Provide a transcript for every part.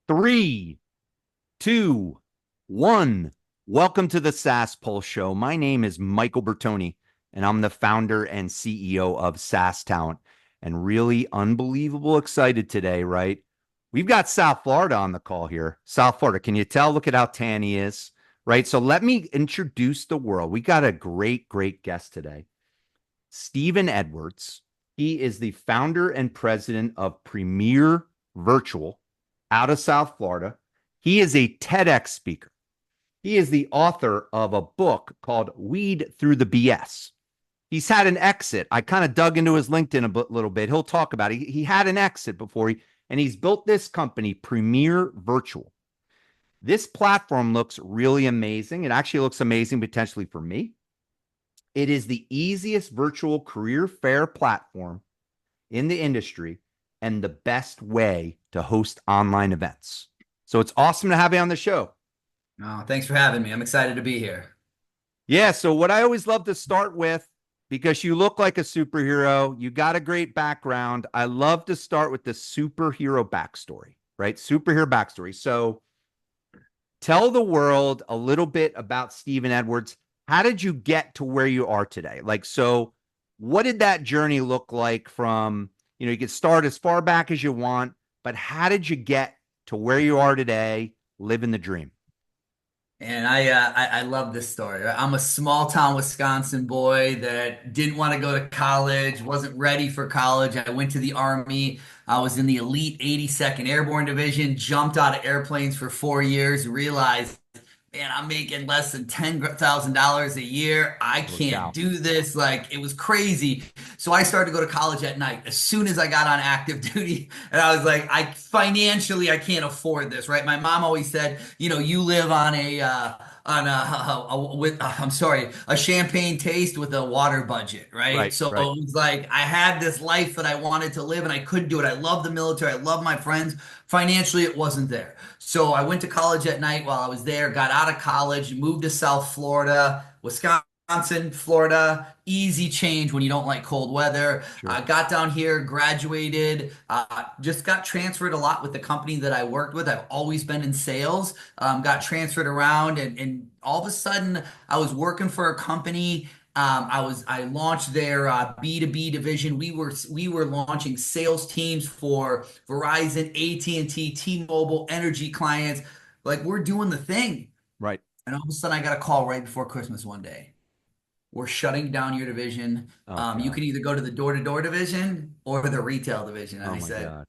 Three, two, one. Welcome to the SaaS Pulse Show. My name is Michael Bertoni, and I'm the founder and CEO of SaaS Talent. And really unbelievable excited today, right? We've got South Florida on the call here. South Florida, can you tell? Look at how tan he is, right? So let me introduce the world. We got a great guest today, Stephen Edwards. He is the founder and president of Premier Virtual out of South Florida. He is a TEDx speaker. He is the author of a book called Weed Through the BS. He's had an exit. I kind of dug into his LinkedIn a little bit. He'll talk about it. He had an exit before and he's built this company, Premier Virtual. This platform looks really amazing. It actually looks amazing potentially for me. It is the easiest virtual career fair platform in the industry and the best way to host online events. So it's awesome to have you on the show. Oh, thanks for having me. I'm excited to be here. Yeah. So what I always love to start with, because you look like a superhero, you got a great background. I love to start with the superhero backstory, right? Superhero backstory. So tell the world a little bit about Stephen Edwards. How did you get to where you are today? So what did that journey look like from, you could start as far back as you want, but how did you get to where you are today, living the dream? And I love this story. I'm a small town Wisconsin boy that didn't want to go to college, wasn't ready for college. I went to the Army. I was in the elite 82nd Airborne Division, jumped out of airplanes for 4 years, realized, man, I'm making less than $10,000 a year. I Holy can't cow. do this. Like, it was crazy. So I started to go to college at night as soon as I got on active duty. And I was like, I can't afford this, right? My mom always said, you live on a champagne taste with a water budget, right? Right, So it right. was like I had this life that I wanted to live and I couldn't do it. I love the military. I love my friends. Financially, it wasn't there. So I went to college at night while I was there, got out of college, moved to South Florida, Wisconsin, Florida, easy change when you don't like cold weather. Sure. Got down here, graduated, just got transferred a lot with the company that I worked with. I've always been in sales, got transferred around, and all of a sudden I was working for a company. I launched their B2B division. We were launching sales teams for Verizon, AT&T, T-Mobile, energy clients. Like, we're doing the thing. Right. And all of a sudden I got a call right before Christmas one day. We're shutting down your division. Oh You God. can either go to the door-to-door division or the retail division. And Oh I my said, God.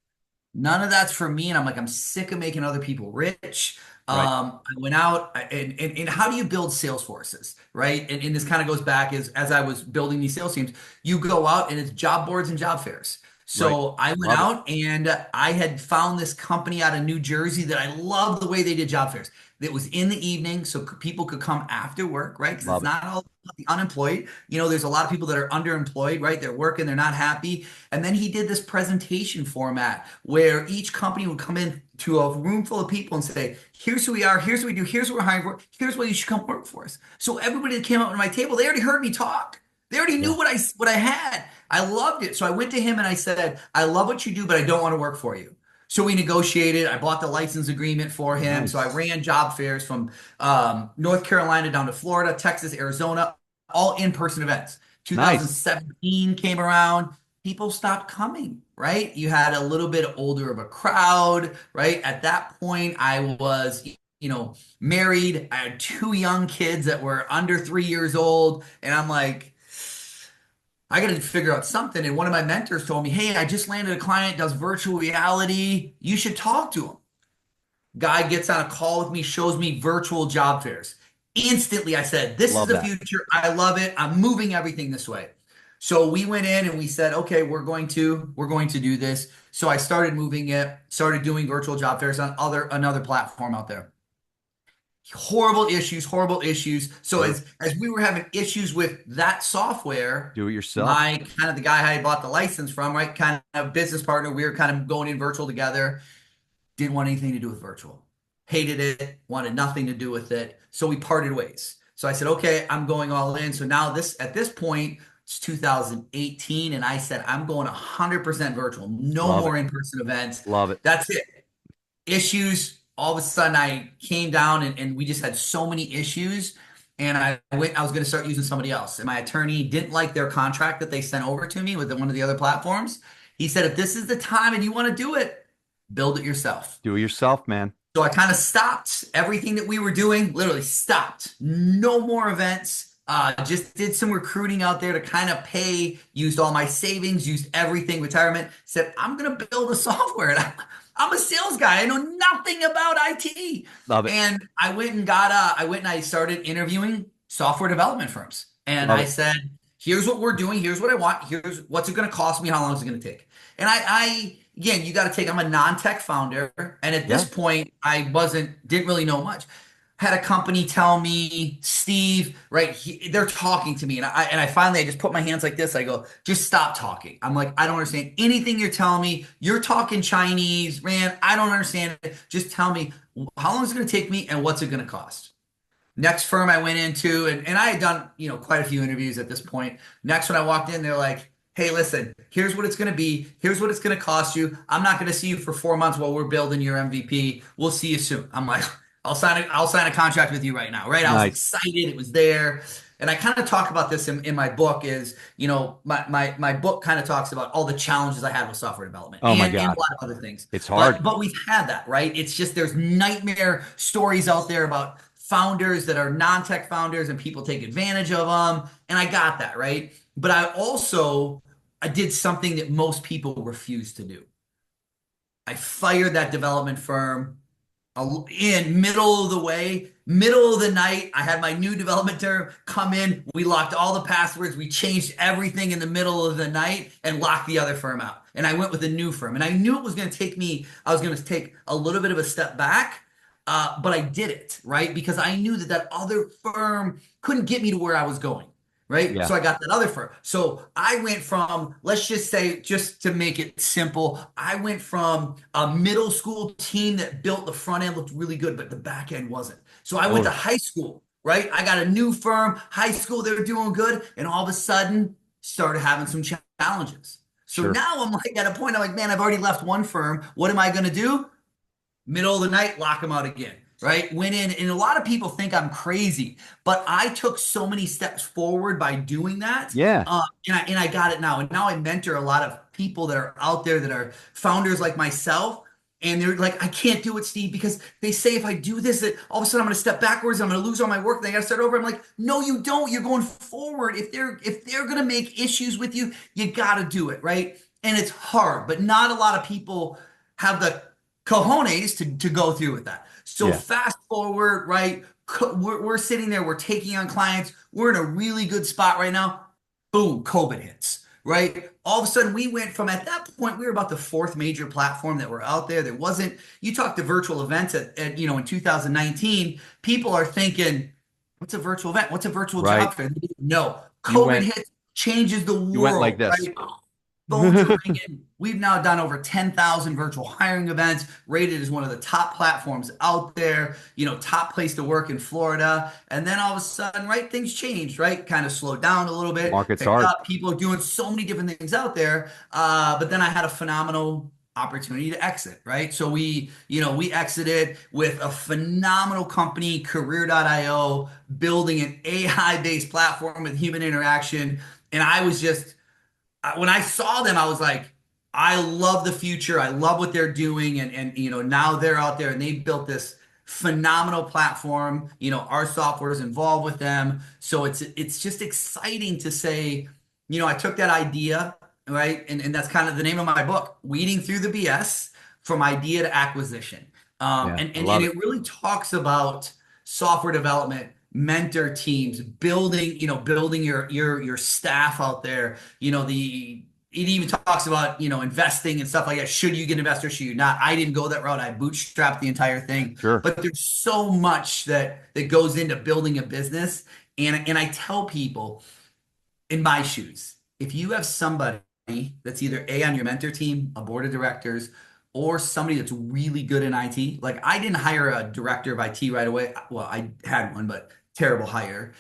none of that's for me. And I'm like, I'm sick of making other people rich. Right. I went out and how do you build sales forces, right? And this kind of goes back as I was building these sales teams, you go out and it's job boards and job fairs. Right. So I went Love it. out and I had found this company out of New Jersey that I love the way they did job fairs. It was in the evening, so people could come after work, right? Because it's Love it. not all about the unemployed. There's a lot of people that are underemployed, right? They're working, they're not happy. And then he did this presentation format where each company would come in to a room full of people and say, here's who we are, here's what we do, here's what we're hiring for, here's why you should come work for us. So everybody that came up to my table, they already heard me talk. They already knew Yeah. what I had. I loved it. So I went to him and I said, I love what you do, but I don't want to work for you. So we negotiated. I bought the license agreement for him. So I Nice. ran job fairs from North Carolina down to Florida, Texas, Arizona, all in-person events. Nice. 2017 came around. People stopped coming, right? You had a little bit older of a crowd, right? At that point, I was, married. I had two young kids that were under 3 years old. And I'm like, I got to figure out something. And one of my mentors told me, hey, I just landed a client, does virtual reality. You should talk to him. Guy gets on a call with me, shows me virtual job fairs. Instantly, I said, this is Love the that. future. I love it. I'm moving everything this way. So we went in and we said, okay, we're going to do this. So I started moving it, started doing virtual job fairs on another platform out there. Horrible issues, horrible issues. So Sure. as we were having issues with that software, Do it yourself. my kind of the guy I bought the license from, right, kind of business partner, we were kind of going in virtual together. Didn't want anything to do with virtual. Hated it, wanted nothing to do with it. So we parted ways. So I said, okay, I'm going all in. So now at this point, it's 2018, and I said, I'm going 100% virtual. No Love it. more in-person events. Love it. That's it. issues. All of a sudden, I came down and we just had so many issues. And I was going to start using somebody else. And my attorney didn't like their contract that they sent over to me with one of the other platforms. He said, if this is the time and you want to do it, build it yourself. Do it yourself, man. So I kind of stopped everything that we were doing, literally stopped. No more events. Just did some recruiting out there to kind of pay, used all my savings, used everything, retirement. Said, I'm going to build a software. And I'm a sales guy. I know nothing about IT. Love it. And I went and I started interviewing software development firms. And Love I it. said, here's what we're doing. Here's what I want. Here's what's it going to cost me. How long is it going to take? And again, you got to take, I'm a non-tech founder. And at this Yeah. point, didn't really know much. Had a company tell me, Steve, right? They're talking to me. And I finally, I just put my hands like this. I go, just stop talking. I'm like, I don't understand anything you're telling me. You're talking Chinese, man. I don't understand it. Just tell me how long is it going to take me and what's it going to cost? Next firm I went into, and I had done, quite a few interviews at this point. Next, when I walked in, they're like, hey, listen, here's what it's going to be. Here's what it's going to cost you. I'm not going to see you for 4 months while we're building your MVP. We'll see you soon. I'm like, I'll sign a contract with you right now. Right. I was Nice. excited. It was there. And I kind of talk about this in my book is, my book kind of talks about all the challenges I had with software development Oh my and a God. lot of other things. It's But hard. but we've had that, right? It's just there's nightmare stories out there about founders that are non-tech founders and people take advantage of them. And I got that, right? But I did something that most people refuse to do. I fired that development firm in middle of the way, middle of the night. I had my new development term come in. We locked all the passwords. We changed everything in the middle of the night and locked the other firm out. And I went with a new firm. And I knew it was going to take me, I was going to take a little bit of a step back. But I did it, right? Because I knew that that other firm couldn't get me to where I was going, right? Yeah. So I got that other firm. So I went from, let's just say, just to make it simple, I went from a middle school team that built the front end looked really good, but the back end wasn't. So I went to Oh, high school, right? I got a new firm, high school, they were doing good, and all of a sudden started having some challenges. So sure. now I'm like at a point, I'm like, man, I've already left one firm. What am I going to do? Middle of the night, lock them out again, right? Went in, and a lot of people think I'm crazy, but I took so many steps forward by doing that. Yeah. And I got it now. And now I mentor a lot of people that are out there that are founders like myself. And they're like, I can't do it, Steve, because they say if I do this, that all of a sudden I'm going to step backwards. I'm going to lose all my work. Then I got to start over. I'm like, no, you don't. You're going forward. If they're going to make issues with you, you got to do it, right? And it's hard, but not a lot of people have the cojones to go through with that. So Yeah. fast forward, right? We're sitting there, we're taking on clients, we're in a really good spot right now. Boom, COVID hits, right? All of a sudden, we went from at that point, we were about the fourth major platform that were out there. There wasn't, you talk to virtual events in 2019, people are thinking, what's a virtual event? What's a virtual Right. job fair? No, You COVID went, hits, changes the you went like world, this. right? Phones are ringing. We've now done over 10,000 virtual hiring events, rated as one of the top platforms out there, top place to work in Florida. And then all of a sudden, right, things changed, right? Kind of slowed down a little bit, Market's picked hard. up. People are doing so many different things out there. But then I had a phenomenal opportunity to exit, right? So we exited with a phenomenal company, career.io, building an AI-based platform with human interaction. And I was just when I saw them, I was like, I love the future. I love what they're doing. And now they're out there and they've built this phenomenal platform. Our software is involved with them. So it's just exciting to say, I took that idea, right? And that's kind of the name of my book, Weeding Through the BS from Idea to Acquisition. Yeah. And, I and, love and it. it really talks about software development, mentor teams, building your staff out there. It even talks about investing and stuff like that. Should you get investors? Should you not? I didn't go that route. I bootstrapped the entire thing. Sure. But there's so much that goes into building a business. And I tell people in my shoes, if you have somebody that's either A on your mentor team, a board of directors, or somebody that's really good in IT, like I didn't hire a director of IT right away. Well, I had one, but terrible hire.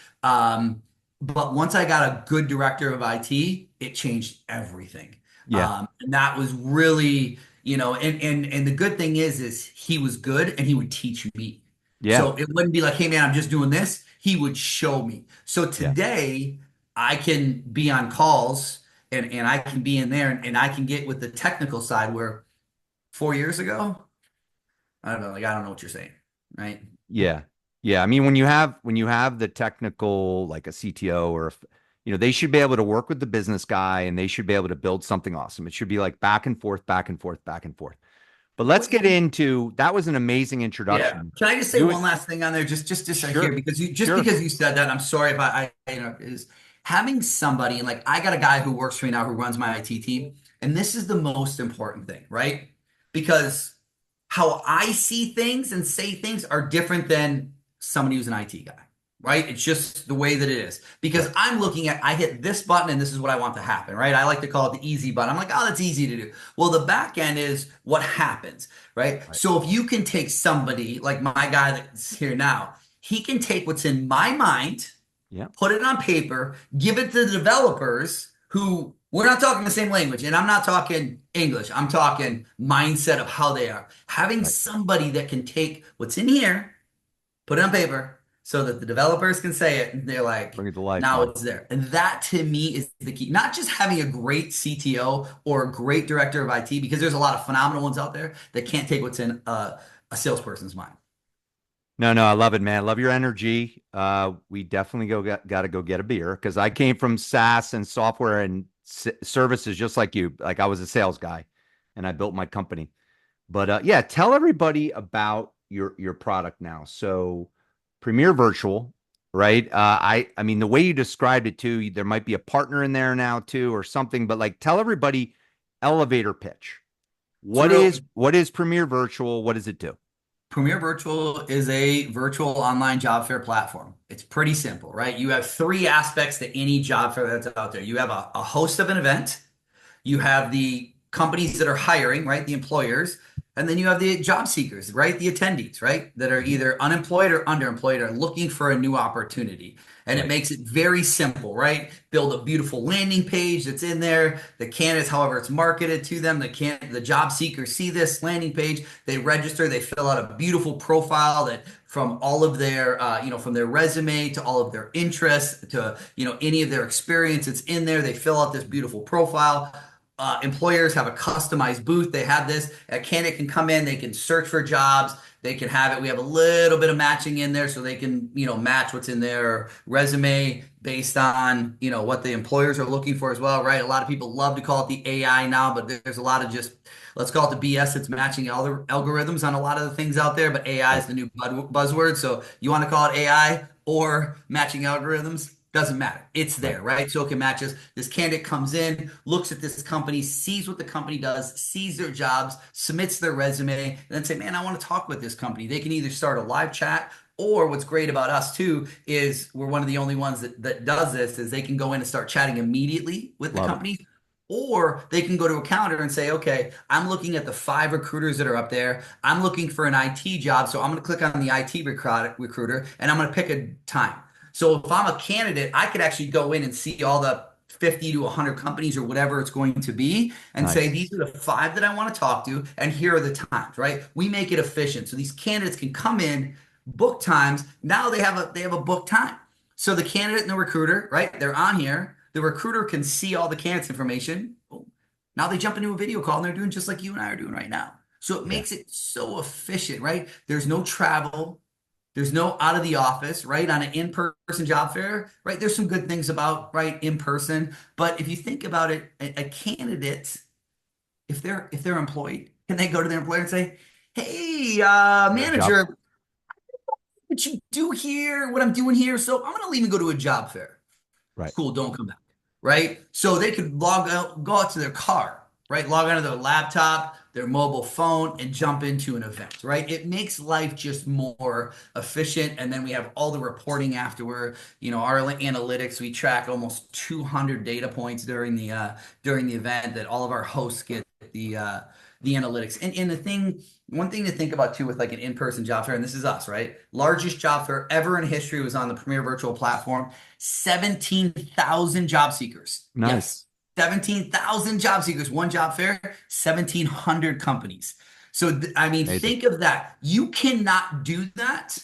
But once I got a good director of IT, it changed everything. Yeah. And that was really And the good thing is he was good and he would teach me. Yeah. So it wouldn't be like, hey man, I'm just doing this. He would show me. So Yeah. today I can be on calls and I can be in there and I can get with the technical side where 4 years ago, I don't know, like I don't know what you're saying, right? Yeah. Yeah. I mean, when you have the technical, like a CTO or they should be able to work with the business guy and they should be able to build something awesome. It should be like back and forth, back and forth, back and forth. But let's Well, get into that was an amazing yeah. introduction. Can I just say You one last thing on there, just here, sure, because sure. you said that, and I'm sorry if is having somebody, and like I got a guy who works for me now who runs my IT team, and this is the most important thing, right? Because how I see things and say things are different than somebody who's an IT guy, right? It's just the way that it is. Because Right. I'm looking at, I hit this button and this is what I want to happen, right? I like to call it the easy button. I'm like, oh, that's easy to do. Well, the back end is what happens, right? Right. So if you can take somebody like my guy that's here now, he can take what's in my mind, Yeah. put it on paper, give it to the developers who we're not talking the same language. And I'm not talking English. I'm talking mindset of how they are. Having Right. somebody that can take what's in here, put it on paper so that the developers can say it. And they're like, Bring it to life, now man. it's there. And that to me is the key. Not just having a great CTO or a great director of IT, because there's a lot of phenomenal ones out there that can't take what's in a salesperson's mind. No, no, I love it, man. I love your energy. We definitely got to go get a beer because I came from SaaS and software and services just like you. Like I was a sales guy and I built my company. But yeah, tell everybody about your product now. So Premier Virtual, right? I mean the way you described it too, there might be a partner in there now too or something, but like tell everybody elevator pitch. So What real is what is Premier Virtual? What does it do? Premier Virtual is a virtual online job fair platform. It's pretty simple, right? You have three aspects to any job fair that's out there. You have a host of an event, you have the companies that are hiring, right? The employers. And then you have the job seekers, right? The attendees, right? That are Mhm. either unemployed or underemployed or looking for a new opportunity. And it Right, makes it very simple, right? Build a beautiful landing page that's in there. The candidates, however it's marketed to them, the job seekers see this landing page, they register, they fill out a beautiful profile that from all of their, from their resume to all of their interests to, any of their experience, it's in there. They fill out this beautiful profile. Employers have a customized booth. They have this. A candidate can come in. They can search for jobs. They can have it. We have a little bit of matching in there, so they can match what's in their resume based on what the employers are looking for as well, right? A lot of people love to call it the AI now, but there's a lot of just let's call it the BS. It's matching algorithms on a lot of the things out there, but AI right, is the new buzzword. So you want to call it AI or matching algorithms? Doesn't matter. It's right. there, right? So it can match us. This candidate comes in, looks at this company, sees what the company does, sees their jobs, submits their resume, and then say, man, I want to talk with this company. They can either start a live chat, or what's great about us too is we're one of the only ones that does this is they can go in and start chatting immediately with the Love it. company. Or they can go to a calendar and say, okay, I'm looking at the 5 recruiters that are up there. I'm looking for an IT job. So I'm going to click on the IT recruiter and I'm going to pick a time. So if I'm a candidate, I could actually go in and see all the 50 to 100 companies or whatever it's going to be and say, Nice. these are the 5 that I want to talk to, and here are the times, right? We make it efficient. So these candidates can come in, book times. Now they have a book time. So the candidate and the recruiter, right? They're on here. The recruiter can see all the candidate's information. Boom. Now they jump into a video call and they're doing just like you and I are doing right now. So it Yeah. makes it so efficient, right? There's no travel. There's no out of the office, right? On an in-person job fair, right? There's some good things about, right, in person. But if you think about it, a candidate, if they're employed, can they go to their employer and say, "Hey, Got a job. manager, what you do here, what I'm doing here, so I'm gonna leave and go to a job fair." Right. Cool, don't come back, right? So they could log out, go out to their car, right? Log onto their laptop, their mobile phone, and jump into an event, right? It makes life just more efficient. And then we have all the reporting afterward. Our analytics, we track almost 200 data points during the event that all of our hosts get the analytics. And one thing to think about too with like an in-person job fair, and this is us, right? Largest job fair ever in history was on the Premier Virtual platform. 17,000 job seekers. Nice. Yes. 17,000 job seekers, one job fair, 1,700 companies. So, I mean, Amazing. think of that. You cannot do that,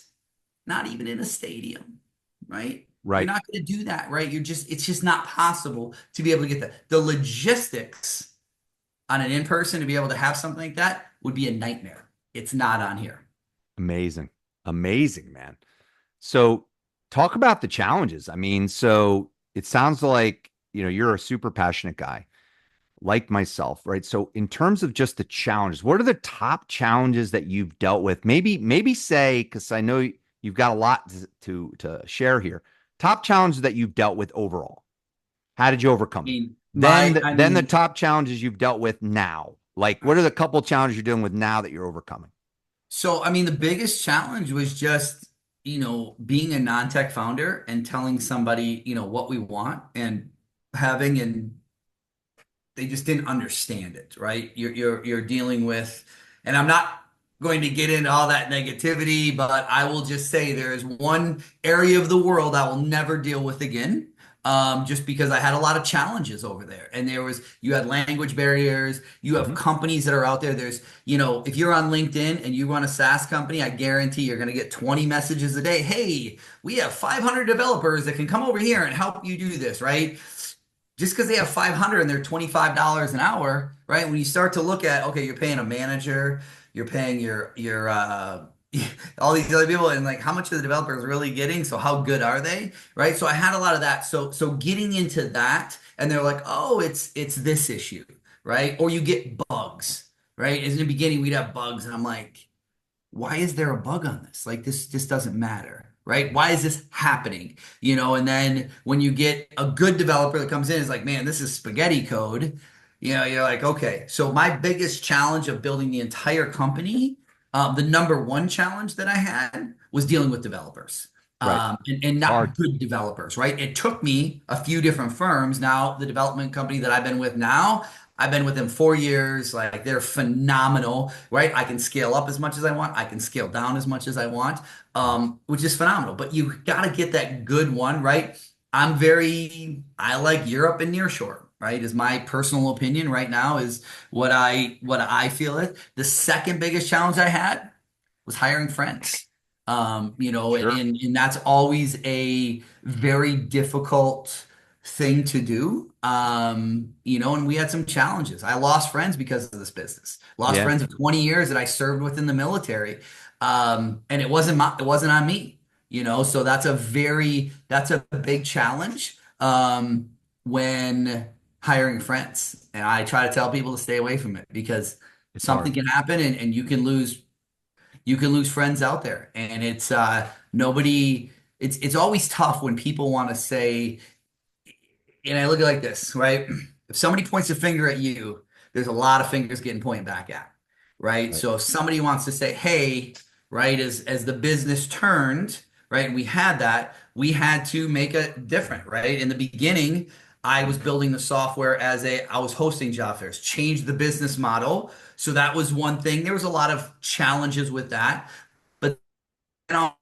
not even in a stadium, right? You're Right. not going to do that, right? It's just not possible to be able to get that. The logistics on an in-person to be able to have something like that would be a nightmare. It's not on here. Amazing. Amazing, man. So talk about the challenges. I mean, so it sounds like, you're a super passionate guy like myself, right? So in terms of just the challenges, what are the top challenges that you've dealt with? Maybe say, because I know you've got a lot to share here. Top challenges that you've dealt with overall. How did you overcome them? Then the top challenges you've dealt with now. Like, what are the couple challenges you're dealing with now that you're overcoming? So, I mean, the biggest challenge was just, being a non-tech founder and telling somebody, what we want and having and they just didn't understand it, right? You're dealing with, and I'm not going to get into all that negativity, but I will just say there is one area of the world I will never deal with again. Just because I had a lot of challenges over there. And you had language barriers, you have Mhm. companies that are out there. If you're on LinkedIn and you run a SaaS company, I guarantee you're going to get 20 messages a day. Hey, we have 500 developers that can come over here and help you do this, right? Just because they have 500 and they're $25 an hour, right? When you start to look at, okay, you're paying a manager, you're paying your all these other people, and like how much are the developers really getting? So how good are they, right? So I had a lot of that. So getting into that, and they're like, oh, it's this issue, right? Or you get bugs, right? In the beginning, we'd have bugs, and I'm like, why is there a bug on this? Like this just doesn't matter, right? Why is this happening? And then when you get a good developer that comes in, is like, man, this is spaghetti code. You're like, okay. So my biggest challenge of building the entire company, the number one challenge that I had was dealing with developers. Right. And It's hard. not good developers, right? It took me a few different firms. Now, the development company that I've been with now, I've been with them 4 years. Like they're phenomenal, right? I can scale up as much as I want. I can scale down as much as I want, Nice. which is phenomenal. But you got to get that good one, right? I like Europe and nearshore, right? Is my personal opinion right now is what I feel it. The second biggest challenge I had was hiring friends. Sure. And that's always a very difficult thing to do. And we had some challenges. I lost friends because of this business. Lost Yeah. friends of 20 years that I served within the military. And it wasn't on me, so that's a big challenge when hiring friends. And I try to tell people to stay away from it because It's hard. something can happen and you can lose friends out there. And it's nobody it's always tough when people want to say, and I look at it like this, right? If somebody points a finger at you, there's a lot of fingers getting pointed back at, right? Right. So if somebody wants to say, hey, right, as the business turned, right, and we had to make it different, right? In the beginning, I was building the software I was hosting job fairs, changed the business model. So that was one thing. There was a lot of challenges with that. But now,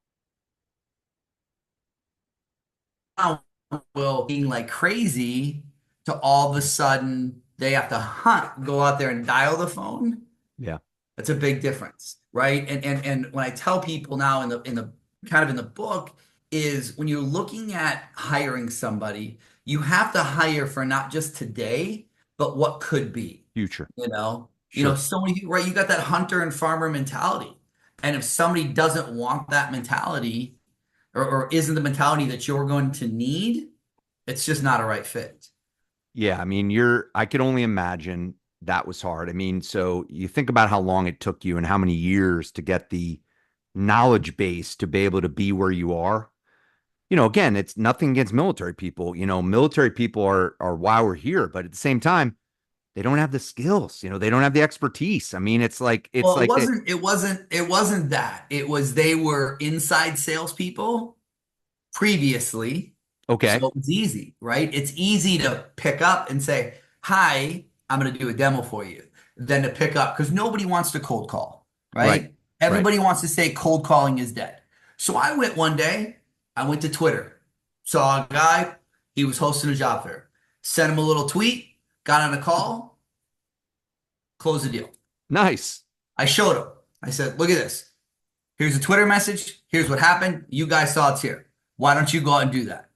will being like crazy to all of a sudden they have to go out there and dial the phone. Yeah. That's a big difference, right? And when I tell people now in the kind of in the book is when you're looking at hiring somebody, you have to hire for not just today, but what could be. Future. You know, Sure. so many people, right? You got that hunter and farmer mentality. And if somebody doesn't want that mentality or isn't the mentality that you're going to need, it's just not a right fit. Yeah. I mean, I could only imagine that was hard. I mean, so you think about how long it took you and how many years to get the knowledge base to be able to be where you are. Again, it's nothing against military people. Military people are why we're here, but at the same time, they don't have the skills. They don't have the expertise. I mean, it's Well, it like that. wasn't, it wasn't, it wasn't that. It was they were inside salespeople previously. Okay. So it was easy, right? It's easy to pick up and say, hi, I'm going to do a demo for you, than to pick up because nobody wants to cold call, Right. right? Right. Everybody wants to say cold calling is dead. So I went to Twitter, saw a guy, he was hosting a job fair, sent him a little tweet. got on a call, closed the deal. Nice. I showed him. I said, look at this. Here's a Twitter message. Here's what happened. You guys saw it's here. Why don't you go out and do that?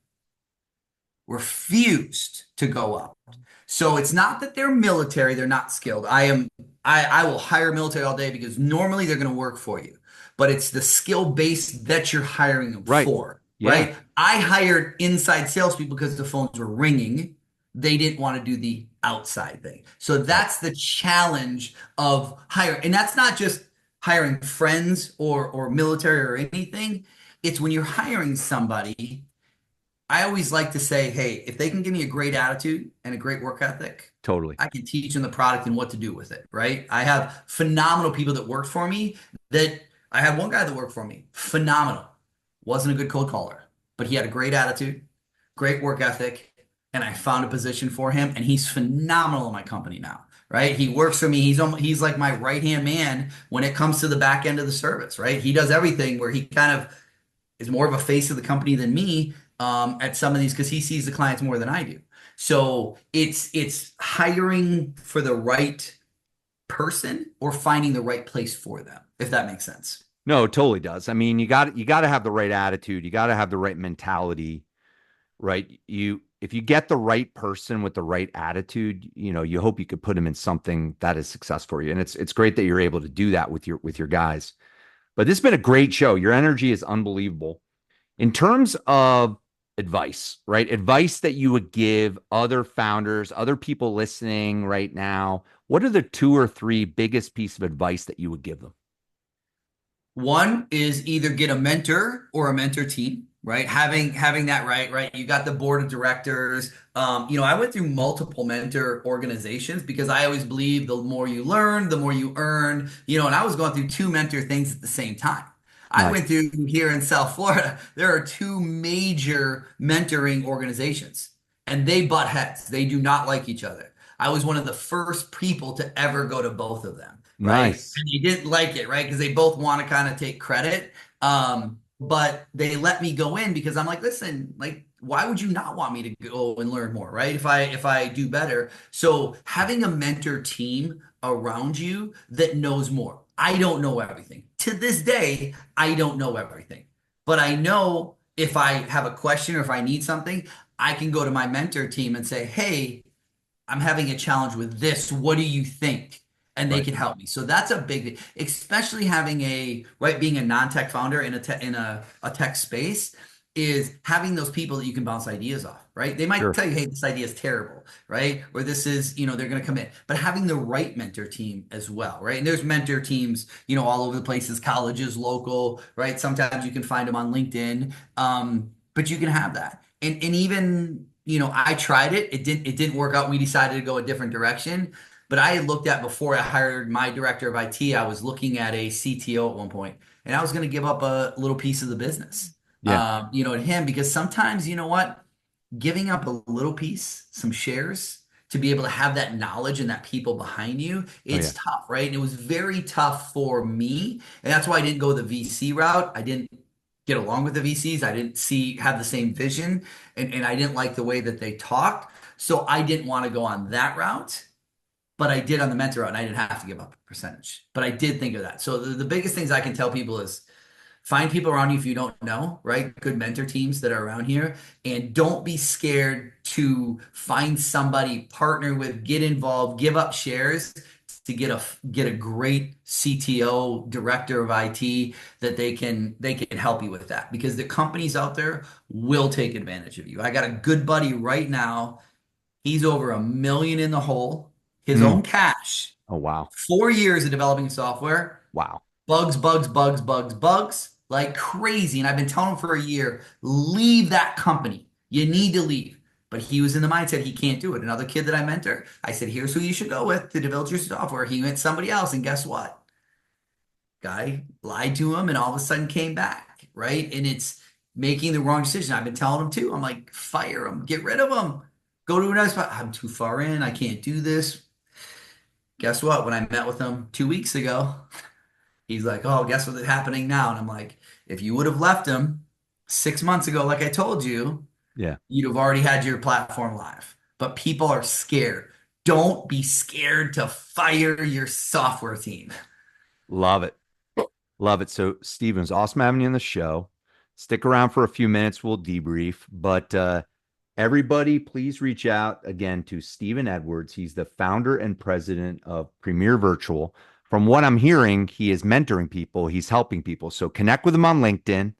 Refused to go up. So it's not that they're military, they're not skilled. I will hire military all day because normally they're going to work for you. But it's the skill base that you're hiring them Right. for, Yeah. right? I hired inside salespeople because the phones were ringing. They didn't want to do the outside thing. So Right. that's the challenge of hiring. And that's not just hiring friends or military or anything. It's when you're hiring somebody, I always like to say, hey, if they can give me a great attitude and a great work ethic, Totally. I can teach them the product and what to do with it, right? I have phenomenal people that work for me that I had one guy that worked for me, phenomenal. Wasn't a good cold caller, but he had a great attitude, great work ethic, and I found a position for him, and he's phenomenal in my company now, right? He works for me. He's like my right-hand man when it comes to the back end of the service, right? He does everything where he kind of is more of a face of the company than me at some of these because he sees the clients more than I do. So it's hiring for the right person or finding the right place for them, if that makes sense. No, it totally does. I mean, you got to have the right attitude. You got to have the right mentality, right? If you get the right person with the right attitude, you hope you could put them in something that is success for you. And it's great that you're able to do that with your guys. But this has been a great show. Your energy is unbelievable. In terms of advice, right? Advice that you would give other founders, other people listening right now, what are the two or three biggest piece of advice that you would give them? One is either get a mentor or a mentor team, right? Having that right. You got the board of directors. I went through multiple mentor organizations because I always believe the more you learn, the more you earn. And I was going through two mentor things at the same time. I Nice. went through here in South Florida. There are two major mentoring organizations, and they butt heads. They do not like each other. I was one of the first people to ever go to both of them, right? Nice. And they didn't like it, right? Because they both want to kind of take credit. But they let me go in because I'm like, listen, like, why would you not want me to go and learn more, right? If I do better. So having a mentor team around you that knows more. I don't know everything. To this day, I don't know everything. But I know if I have a question or if I need something, I can go to my mentor team and say, hey, I'm having a challenge with this. What do you think? And they Right. can help me. So that's a big, especially having right, being a non-tech founder in a tech space is having those people that you can bounce ideas off, right? They might Sure. tell you, hey, this idea is terrible, right? Or this is, they're going to come in, but having the right mentor team as well, right? And there's mentor teams, all over the places, colleges, local, right? Sometimes you can find them on LinkedIn. But you can have that. And even, I tried it. It didn't work out. We decided to go a different direction. But I had looked at before I hired my director of IT, I was looking at a CTO at one point, and I was going to give up a little piece of the business, Yeah. to him because sometimes, you know what, giving up a little piece, some shares to be able to have that knowledge and that people behind you, Oh yeah. it's tough, right? And it was very tough for me, and that's why I didn't go the VC route. I didn't get along with the VCs. I didn't have the same vision, and I didn't like the way that they talked. So I didn't want to go on that route. But I did on the mentor route, and I didn't have to give up a percentage. But I did think of that. So the biggest things I can tell people is find people around you if you don't know, right? Good mentor teams that are around here. And don't be scared to find somebody, partner with, get involved, give up shares to get a great CTO, director of IT that they can help you with that. Because the companies out there will take advantage of you. I got a good buddy right now. He's over 1 million in the hole, his Mm. own cash, Oh wow. 4 years of developing software. Wow. Bugs, bugs, bugs, bugs, bugs, like crazy. And I've been telling him for a year, leave that company. You need to leave. But he was in the mindset he can't do it. Another kid that I mentor, I said, here's who you should go with to develop your software. He went somebody else. And guess what? Guy lied to him and all of a sudden came back, right? And it's making the wrong decision. I've been telling him too. I'm like, fire him, get rid of him, go to another spot. I'm too far in. I can't do this. Guess what? When I met with him 2 weeks ago, he's like, oh, guess what's happening now? And I'm like, if you would have left him 6 months ago, like I told you, Yeah. you'd have already had your platform live. But people are scared. don't be scared to fire your software team. Love it. Love it. So, Steven, it's awesome having you on the show. Stick around for a few minutes. We'll debrief. But everybody, please reach out again to Steven Edwards. He's the founder and president of Premier Virtual. From what I'm hearing, he is mentoring people, he's helping people. So, connect with him on LinkedIn,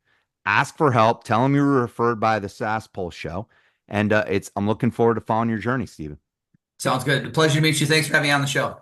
ask for help, tell him you were referred by the SaaS Pulse Show. And I'm looking forward to following your journey, Steven. Sounds good. Pleasure to meet you. Thanks for having me on the show.